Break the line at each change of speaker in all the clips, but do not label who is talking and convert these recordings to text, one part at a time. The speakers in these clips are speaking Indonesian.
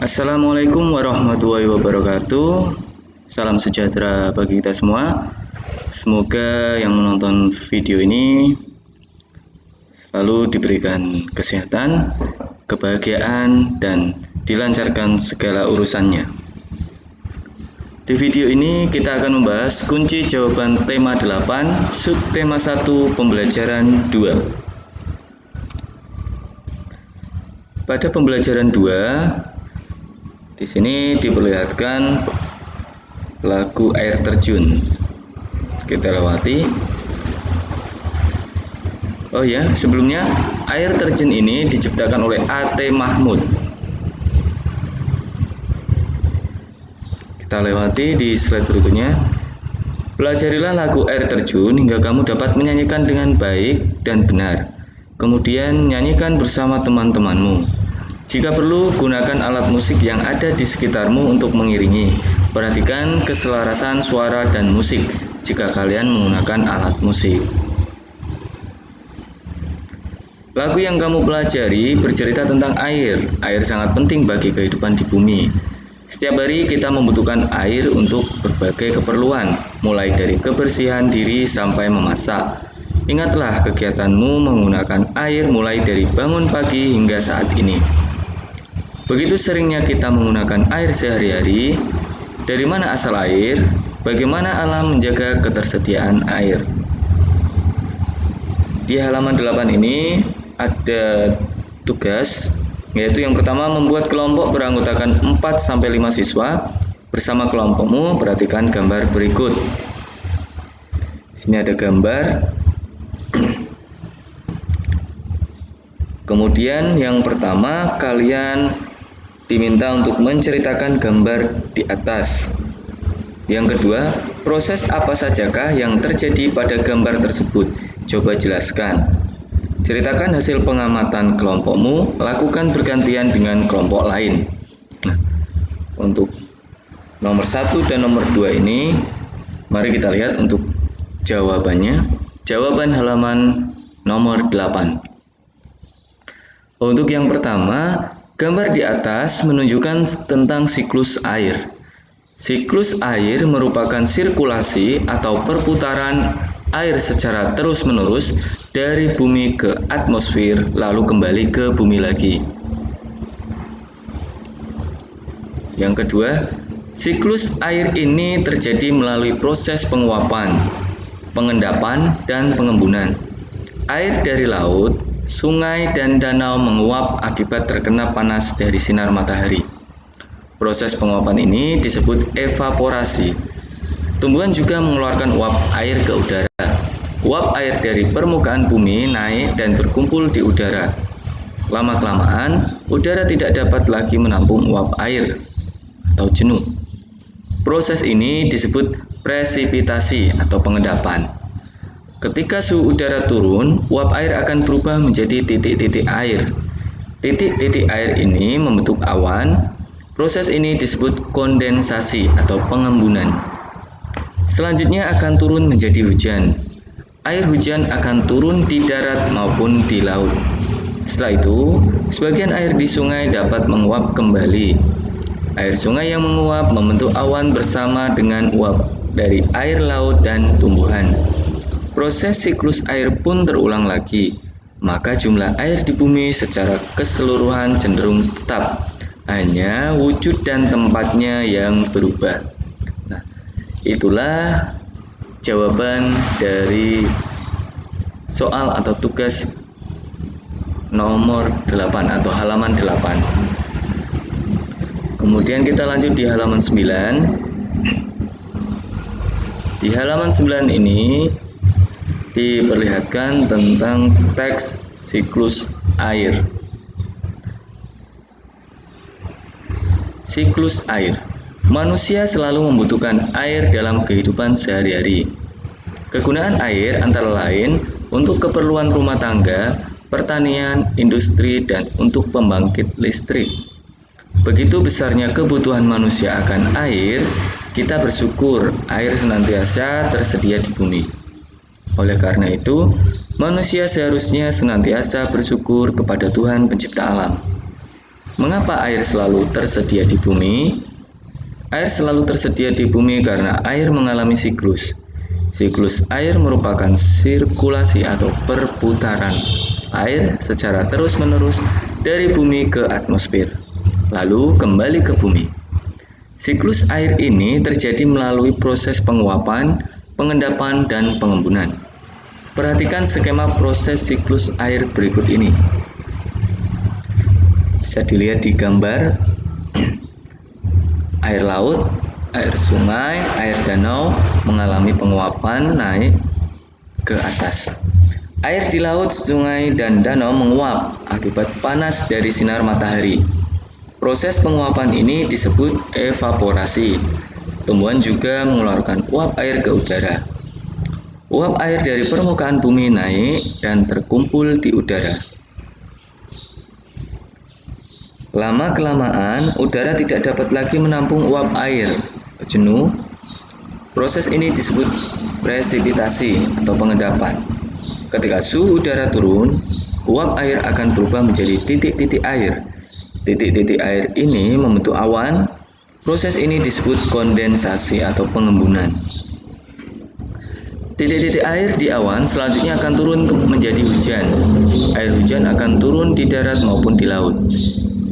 Assalamualaikum warahmatullahi wabarakatuh. Salam sejahtera bagi kita semua. Semoga yang menonton video ini selalu diberikan kesehatan, kebahagiaan, dan dilancarkan segala urusannya. Di video ini kita akan membahas kunci jawaban tema 8, subtema 1, pembelajaran 2. Pada pembelajaran 2, di sini diperlihatkan lagu air terjun. Kita lewati. Oh ya, sebelumnya air terjun ini diciptakan oleh A.T. Mahmud. Kita lewati di slide berikutnya. Pelajarilah lagu air terjun hingga kamu dapat menyanyikan dengan baik dan benar. Kemudian nyanyikan bersama teman-temanmu. Jika perlu, gunakan alat musik yang ada di sekitarmu untuk mengiringi. Perhatikan keselarasan suara dan musik jika kalian menggunakan alat musik. Lagu yang kamu pelajari bercerita tentang air. Air sangat penting bagi kehidupan di bumi. Setiap hari kita membutuhkan air untuk berbagai keperluan, mulai dari kebersihan diri sampai memasak. Ingatlah kegiatanmu menggunakan air mulai dari bangun pagi hingga saat ini. Begitu seringnya kita menggunakan air sehari-hari, dari mana asal air, bagaimana alam menjaga ketersediaan air. Di halaman 8 ini ada tugas, yaitu yang pertama membuat kelompok beranggotakan 4-5 siswa. Bersama kelompokmu, perhatikan gambar berikut. Di sini ada gambar. Kemudian yang pertama, kalian diminta untuk menceritakan gambar di atas. Yang kedua, proses apa sajakah yang terjadi pada gambar tersebut? Coba jelaskan. Ceritakan hasil pengamatan kelompokmu, lakukan bergantian dengan kelompok lain. Nah, untuk nomor 1 dan nomor 2 ini, mari kita lihat untuk jawabannya. Jawaban halaman nomor 8. Untuk yang pertama, gambar di atas menunjukkan tentang siklus air. Siklus air merupakan sirkulasi atau perputaran air secara terus-menerus dari bumi ke atmosfer lalu kembali ke bumi lagi. Yang kedua, siklus air ini terjadi melalui proses penguapan, pengendapan, dan pengembunan. Air dari laut, sungai, dan danau menguap akibat terkena panas dari sinar matahari. Proses penguapan ini disebut evaporasi. Tumbuhan juga mengeluarkan uap air ke udara. Uap air dari permukaan bumi naik dan berkumpul di udara. Lama-kelamaan, udara tidak dapat lagi menampung uap air atau jenuh. Proses ini disebut presipitasi atau pengendapan. Ketika suhu udara turun, uap air akan berubah menjadi titik-titik air. Titik-titik air ini membentuk awan. Proses ini disebut kondensasi atau pengembunan. Selanjutnya akan turun menjadi hujan. Air hujan akan turun di darat maupun di laut. Setelah itu, sebagian air di sungai dapat menguap kembali. Air sungai yang menguap membentuk awan bersama dengan uap dari air laut dan tumbuhan. Proses siklus air pun terulang lagi, maka jumlah air di bumi secara keseluruhan cenderung tetap, hanya wujud dan tempatnya yang berubah. Nah, itulah jawaban dari soal atau tugas nomor 8 atau halaman 8. Kemudian kita lanjut di halaman 9. Di halaman 9 ini diperlihatkan tentang teks siklus air. Siklus air. Manusia selalu membutuhkan air dalam kehidupan sehari-hari. Kegunaan air antara lain untuk keperluan rumah tangga, pertanian, industri, dan untuk pembangkit listrik. Begitu besarnya kebutuhan manusia akan air, kita bersyukur air senantiasa tersedia di bumi. Oleh karena itu, manusia seharusnya senantiasa bersyukur kepada Tuhan Pencipta alam. Mengapa air selalu tersedia di bumi? Air selalu tersedia di bumi karena air mengalami siklus. Siklus air merupakan sirkulasi atau perputaran air secara terus-menerus dari bumi ke atmosfer, lalu kembali ke bumi. Siklus air ini terjadi melalui proses penguapan, pengendapan, dan pengembunan. Perhatikan skema proses siklus air berikut ini. Bisa dilihat di gambar air laut, air sungai, air danau mengalami penguapan naik ke atas. Air di laut, sungai, dan danau menguap akibat panas dari sinar matahari. Proses penguapan ini disebut evaporasi. Tumbuhan juga mengeluarkan uap air ke udara. Uap air dari permukaan bumi naik dan terkumpul di udara. Lama-kelamaan, udara tidak dapat lagi menampung uap air. Jenuh. Proses ini disebut presipitasi atau pengendapan. Ketika suhu udara turun, uap air akan berubah menjadi titik-titik air. Titik-titik air ini membentuk awan. Proses ini disebut kondensasi atau pengembunan. Titik-titik air di awan selanjutnya akan turun menjadi hujan. Air hujan akan turun di darat maupun di laut.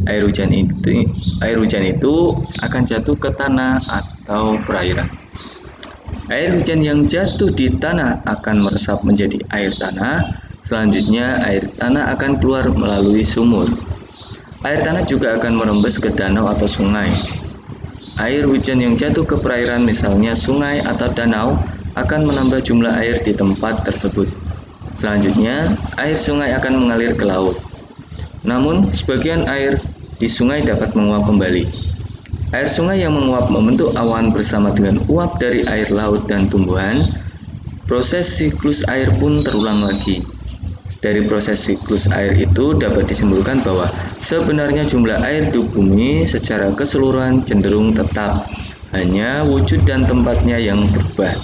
Air hujan itu akan jatuh ke tanah atau perairan. Air hujan yang jatuh di tanah akan meresap menjadi air tanah. Selanjutnya air tanah akan keluar melalui sumur. Air tanah juga akan merembes ke danau atau sungai. Air hujan yang jatuh ke perairan, misalnya sungai atau danau, akan menambah jumlah air di tempat tersebut. Selanjutnya, air sungai akan mengalir ke laut. Namun, sebagian air di sungai dapat menguap kembali. Air sungai yang menguap membentuk awan bersama dengan uap dari air laut dan tumbuhan. Proses siklus air pun terulang lagi. Dari proses siklus air itu dapat disimpulkan bahwa sebenarnya jumlah air di bumi secara keseluruhan cenderung tetap, hanya wujud dan tempatnya yang berubah.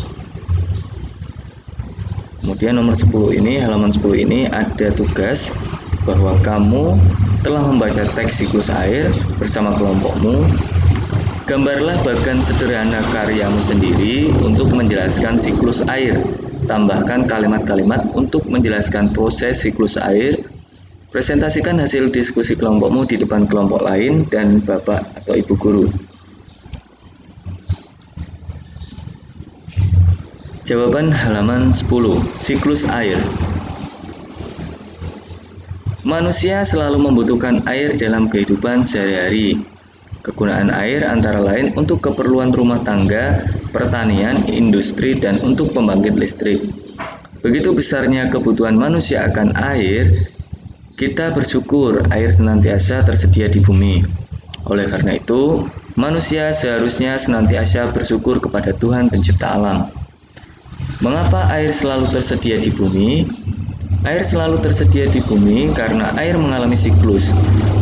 Kemudian nomor 10 ini, halaman 10 ini ada tugas bahwa kamu telah membaca teks siklus air bersama kelompokmu. Gambarlah bagan sederhana karyamu sendiri untuk menjelaskan siklus air. Tambahkan kalimat-kalimat untuk menjelaskan proses siklus air. Presentasikan hasil diskusi kelompokmu di depan kelompok lain dan Bapak atau Ibu guru. Jawaban halaman 10. Siklus air. Manusia selalu membutuhkan air dalam kehidupan sehari-hari. Kegunaan air antara lain untuk keperluan rumah tangga, pertanian, industri, dan untuk pembangkit listrik. Begitu besarnya kebutuhan manusia akan air, kita bersyukur air senantiasa tersedia di bumi. Oleh karena itu, manusia seharusnya senantiasa bersyukur kepada Tuhan Pencipta alam. Mengapa air selalu tersedia di bumi? Air selalu tersedia di bumi karena air mengalami siklus.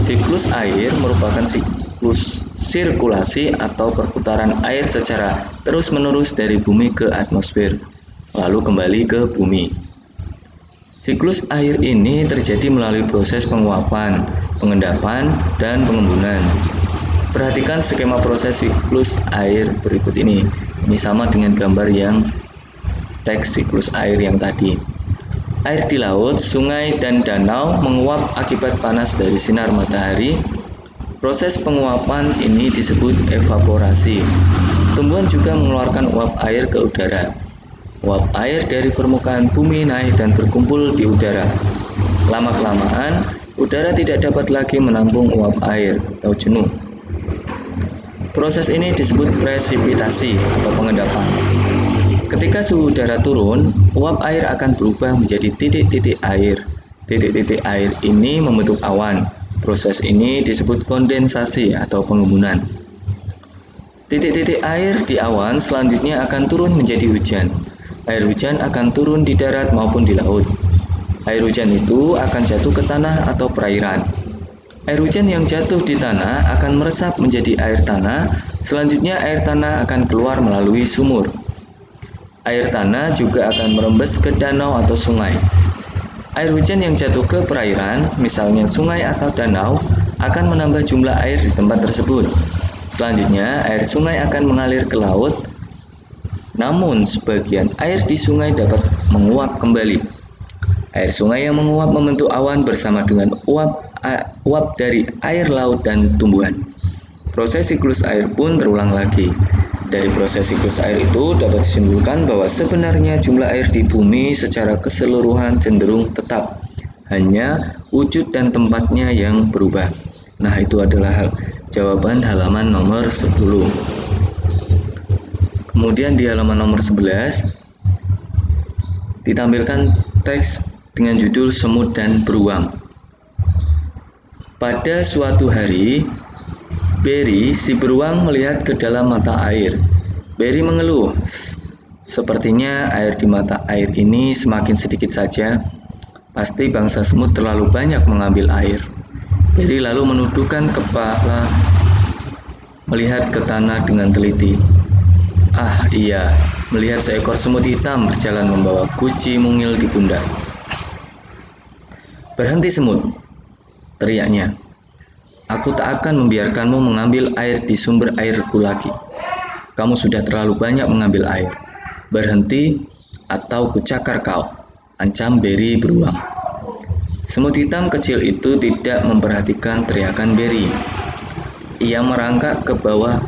Siklus air merupakan siklus sirkulasi atau perputaran air secara terus-menerus dari bumi ke atmosfer, lalu kembali ke bumi. Siklus air ini terjadi melalui proses penguapan, pengendapan, dan pengembunan. Perhatikan skema proses siklus air berikut ini. Ini sama dengan gambar yang teks siklus air yang tadi. Air di laut, sungai, dan danau menguap akibat panas dari sinar matahari. Proses penguapan ini disebut evaporasi. Tumbuhan juga mengeluarkan uap air ke udara. Uap air dari permukaan bumi naik dan berkumpul di udara. Lama-kelamaan, udara tidak dapat lagi menampung uap air atau jenuh. Proses ini disebut presipitasi atau pengendapan. Ketika suhu udara turun, uap air akan berubah menjadi titik-titik air. Titik-titik air ini membentuk awan. Proses ini disebut kondensasi atau pengembunan. Titik-titik air di awan selanjutnya akan turun menjadi hujan. Air hujan akan turun di darat maupun di laut. Air hujan itu akan jatuh ke tanah atau perairan. Air hujan yang jatuh di tanah akan meresap menjadi air tanah. Selanjutnya air tanah akan keluar melalui sumur. Air tanah juga akan merembes ke danau atau sungai. Air hujan yang jatuh ke perairan, misalnya sungai atau danau, akan menambah jumlah air di tempat tersebut. Selanjutnya, air sungai akan mengalir ke laut, namun sebagian air di sungai dapat menguap kembali. Air sungai yang menguap membentuk awan bersama dengan uap dari air laut dan tumbuhan. Proses siklus air pun terulang lagi. Dari proses siklus air itu dapat disimpulkan bahwa sebenarnya jumlah air di bumi secara keseluruhan cenderung tetap. Hanya wujud dan tempatnya yang berubah. Nah, itu adalah jawaban halaman nomor 10. Kemudian di halaman nomor 11 ditampilkan teks dengan judul Semut dan Beruang. Pada suatu hari, Barry si beruang melihat ke dalam mata air. Barry mengeluh, sepertinya air di mata air ini semakin sedikit saja. Pasti bangsa semut terlalu banyak mengambil air. Barry lalu menundukkan kepala, melihat ke tanah dengan teliti. Ah iya, melihat seekor semut hitam berjalan membawa guci mungil di pundak. Berhenti semut, teriaknya. Aku tak akan membiarkanmu mengambil air di sumber airku lagi. Kamu sudah terlalu banyak mengambil air. Berhenti atau kucakar kau, ancam Barry beruang. Semut hitam kecil itu tidak memperhatikan teriakan Barry. Ia merangkak ke bawah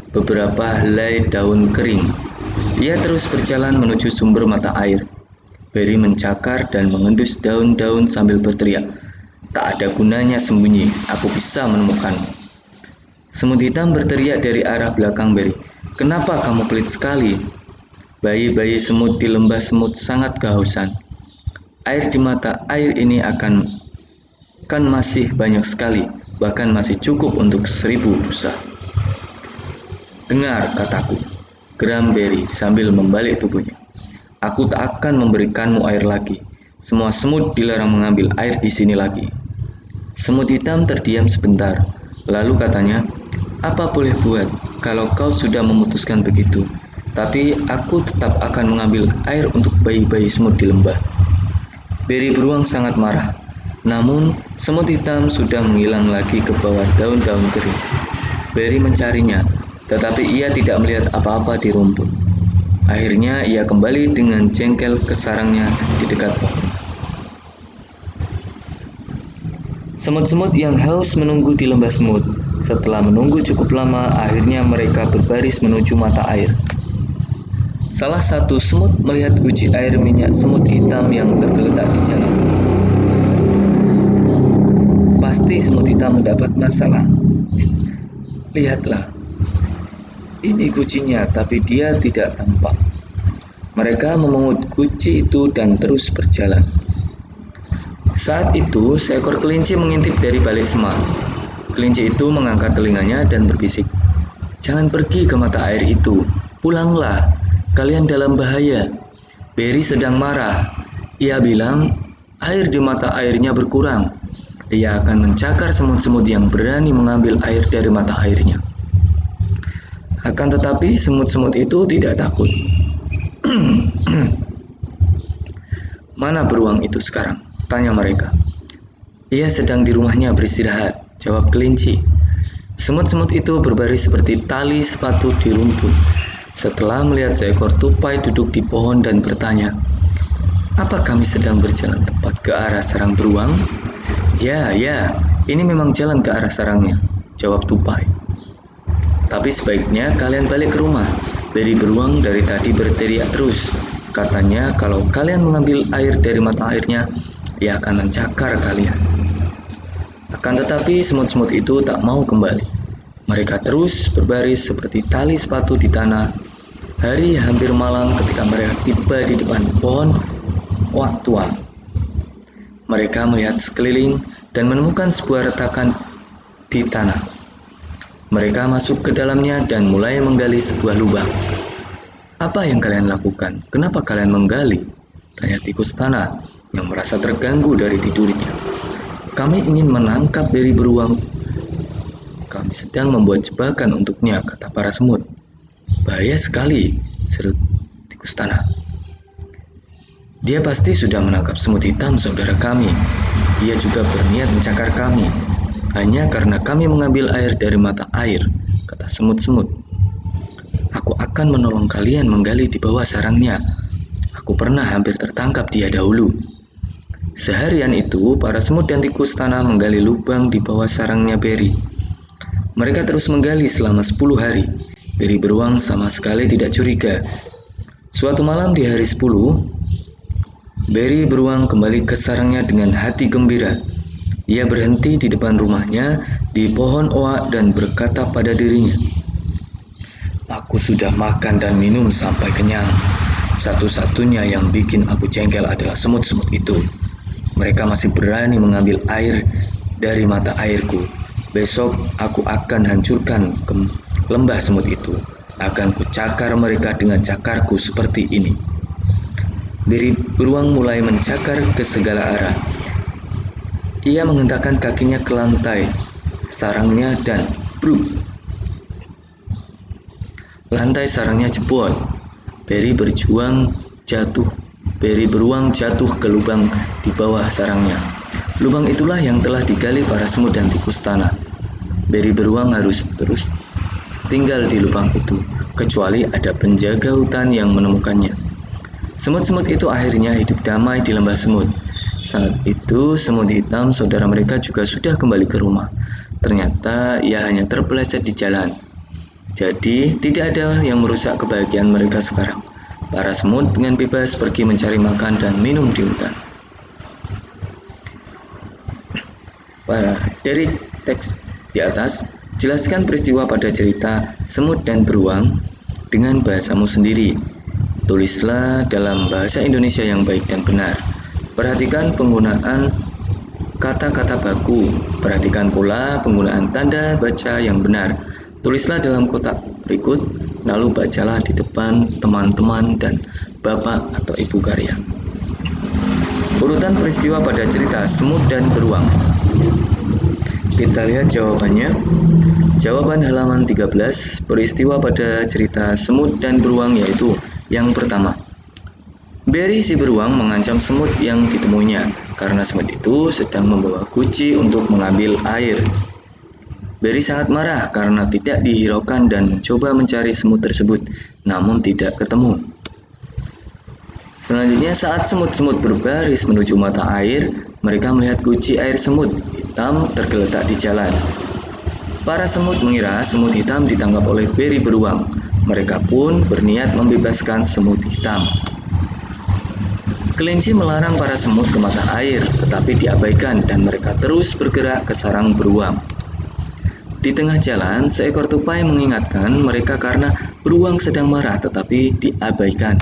beberapa helai daun kering. Ia terus berjalan menuju sumber mata air. Barry mencakar dan mengendus daun-daun sambil berteriak, tak ada gunanya sembunyi, aku bisa menemukanmu. Semut hitam berteriak dari arah belakang Barry, kenapa kamu pelit sekali? Bayi-bayi semut di lembah semut sangat kehausan. Air di mata air ini kan masih banyak sekali, bahkan masih cukup untuk 1000 rusa. Dengar kataku, geram Barry sambil membalik tubuhnya. Aku tak akan memberikanmu air lagi. Semua semut dilarang mengambil air di sini lagi. Semut hitam terdiam sebentar, lalu katanya, apa boleh buat kalau kau sudah memutuskan begitu? Tapi aku tetap akan mengambil air untuk bayi-bayi semut di lembah. Barry beruang sangat marah, namun semut hitam sudah menghilang lagi ke bawah daun-daun kering. Barry mencarinya, tetapi ia tidak melihat apa-apa di rumput. Akhirnya ia kembali dengan jengkel ke sarangnya di dekat pohon. Semut-semut yang haus menunggu di lembah semut. Setelah menunggu cukup lama, akhirnya mereka berbaris menuju mata air. Salah satu semut melihat guci air minyak semut hitam yang tergeletak di jalan. Pasti semut hitam mendapat masalah. Lihatlah, ini gucinya, tapi dia tidak tampak. Mereka memungut guci itu dan terus berjalan. Saat itu, seekor kelinci mengintip dari balik semak. Kelinci itu mengangkat telinganya dan berbisik, jangan pergi ke mata air itu, pulanglah, kalian dalam bahaya. Barry sedang marah. Ia bilang, air di mata airnya berkurang. Ia akan mencakar semut-semut yang berani mengambil air dari mata airnya. Akan tetapi semut-semut itu tidak takut. Mana beruang itu sekarang? Tanya mereka. Ia sedang di rumahnya beristirahat, jawab kelinci. Semut-semut itu berbaris seperti tali sepatu di rumput. Setelah melihat seekor tupai duduk di pohon dan bertanya, apa kami sedang berjalan tepat ke arah sarang beruang? Ya, ini memang jalan ke arah sarangnya, jawab tupai. Tapi sebaiknya kalian balik ke rumah. Barry beruang dari tadi berteriak terus. Katanya kalau kalian mengambil air dari mata airnya, ia akan mencakar kalian. Akan tetapi semut-semut itu tak mau kembali. Mereka terus berbaris seperti tali sepatu di tanah. Hari hampir malam ketika mereka tiba di depan pohon wak tua. Mereka melihat sekeliling dan menemukan sebuah retakan di tanah. Mereka masuk ke dalamnya dan mulai menggali sebuah lubang. Apa yang kalian lakukan? Kenapa kalian menggali? Tanya tikus tanah yang merasa terganggu dari tidurnya. Kami ingin menangkap Barry beruang. Kami sedang membuat jebakan untuknya, kata para semut. Bahaya sekali, seru tikus tanah. Dia pasti sudah menangkap semut hitam saudara kami. Ia juga berniat mencakar kami. Hanya karena kami mengambil air dari mata air, kata semut-semut. Aku akan menolong kalian menggali di bawah sarangnya. Aku pernah hampir tertangkap dia dahulu. Seharian itu, para semut dan tikus tanah menggali lubang di bawah sarangnya Beri. Mereka terus menggali selama 10 hari. Beri beruang sama sekali tidak curiga. Suatu malam di hari 10, Beri beruang kembali ke sarangnya dengan hati gembira. Ia berhenti di depan rumahnya di pohon oak dan berkata pada dirinya, "Aku sudah makan dan minum sampai kenyang. Satu-satunya yang bikin aku jengkel adalah semut-semut itu. Mereka masih berani mengambil air dari mata airku. Besok aku akan hancurkan lembah semut itu. Akan kucakar mereka dengan cakarku seperti ini." Beri beruang mulai mencakar ke segala arah. Ia menghentakkan kakinya ke lantai sarangnya dan bruk. Lantai sarangnya jebol. Beri beruang jatuh ke lubang di bawah sarangnya. Lubang itulah yang telah digali para semut dan tikus tanah. Beri beruang harus terus tinggal di lubang itu, kecuali ada penjaga hutan yang menemukannya. Semut-semut itu akhirnya hidup damai di lembah semut. Saat itu semut hitam saudara mereka juga sudah kembali ke rumah. Ternyata ia hanya terpeleset di jalan. Jadi tidak ada yang merusak kebahagiaan mereka sekarang. Para semut dengan bebas pergi mencari makan dan minum di hutan. Dari teks di atas, jelaskan peristiwa pada cerita semut dan beruang dengan bahasamu sendiri. Tulislah dalam bahasa Indonesia yang baik dan benar. Perhatikan penggunaan kata-kata baku. Perhatikan pula penggunaan tanda baca yang benar. Tulislah dalam kotak berikut, lalu bacalah di depan teman-teman dan bapak atau ibu karya. Urutan peristiwa pada cerita semut dan beruang. Kita lihat jawabannya. Jawaban halaman 13, peristiwa pada cerita semut dan beruang yaitu yang pertama. Beri si beruang mengancam semut yang ditemuinya karena semut itu sedang membawa guci untuk mengambil air. Beri sangat marah karena tidak dihiraukan dan mencoba mencari semut tersebut, namun tidak ketemu. Selanjutnya, saat semut-semut berbaris menuju mata air, mereka melihat guci air semut hitam tergeletak di jalan. Para semut mengira semut hitam ditangkap oleh beri beruang. Mereka pun berniat membebaskan semut hitam. Kelinci melarang para semut ke mata air, tetapi diabaikan dan mereka terus bergerak ke sarang beruang. Di tengah jalan, seekor tupai mengingatkan mereka karena beruang sedang marah tetapi diabaikan.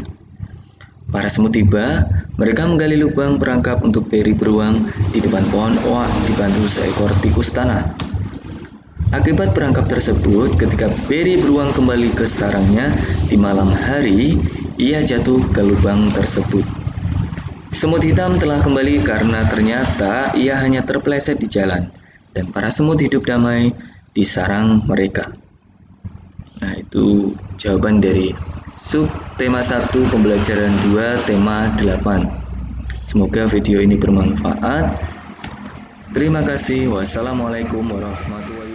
Para semut tiba, mereka menggali lubang perangkap untuk beri beruang di depan pohon oak dibantu seekor tikus tanah. Akibat perangkap tersebut, ketika beri beruang kembali ke sarangnya di malam hari, ia jatuh ke lubang tersebut. Semut hitam telah kembali karena ternyata ia hanya terpeleset di jalan, dan para semut hidup damai di sarang mereka. Nah, itu jawaban dari sub tema 1 pembelajaran 2 tema 8. Semoga video ini bermanfaat. Terima kasih. Wassalamualaikum warahmatullahi wabarakatuh.